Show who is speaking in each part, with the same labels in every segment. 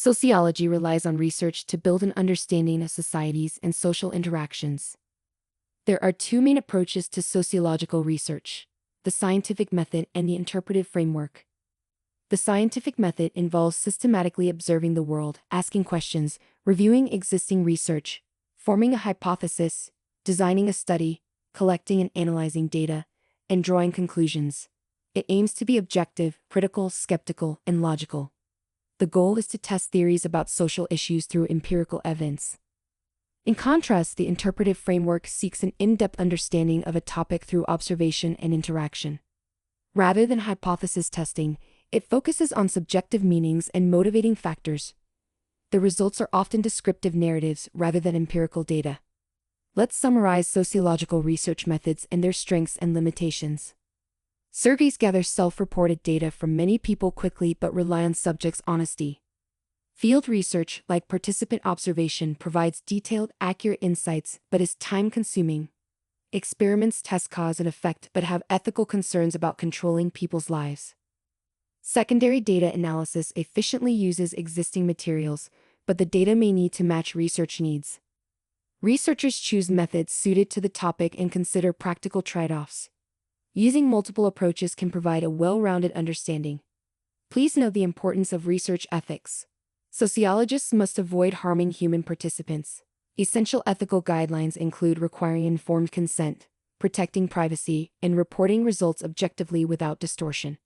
Speaker 1: Sociology relies on research to build an understanding of societies and social interactions. There are two main approaches to sociological research: the scientific method and the interpretive framework. The scientific method involves systematically observing the world, asking questions, reviewing existing research, forming a hypothesis, designing a study, collecting and analyzing data, and drawing conclusions. It aims to be objective, critical, skeptical, and logical. The goal is to test theories about social issues through empirical evidence. In contrast, the interpretive framework seeks an in-depth understanding of a topic through observation and interaction. Rather than hypothesis testing, it focuses on subjective meanings and motivating factors. The results are often descriptive narratives rather than empirical data. Let's summarize sociological research methods and their strengths and limitations. Surveys gather self-reported data from many people quickly but rely on subjects' honesty. Field research, like participant observation, provides detailed, accurate insights but is time-consuming. Experiments test cause and effect but have ethical concerns about controlling people's lives. Secondary data analysis efficiently uses existing materials, but the data may need to match research needs. Researchers choose methods suited to the topic and consider practical trade-offs. Using multiple approaches can provide a well-rounded understanding. Please know the importance of research ethics. Sociologists must avoid harming human participants. Essential ethical guidelines include requiring informed consent, protecting privacy, and reporting results objectively without distortion.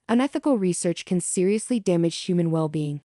Speaker 1: Unethical research can seriously damage human well-being.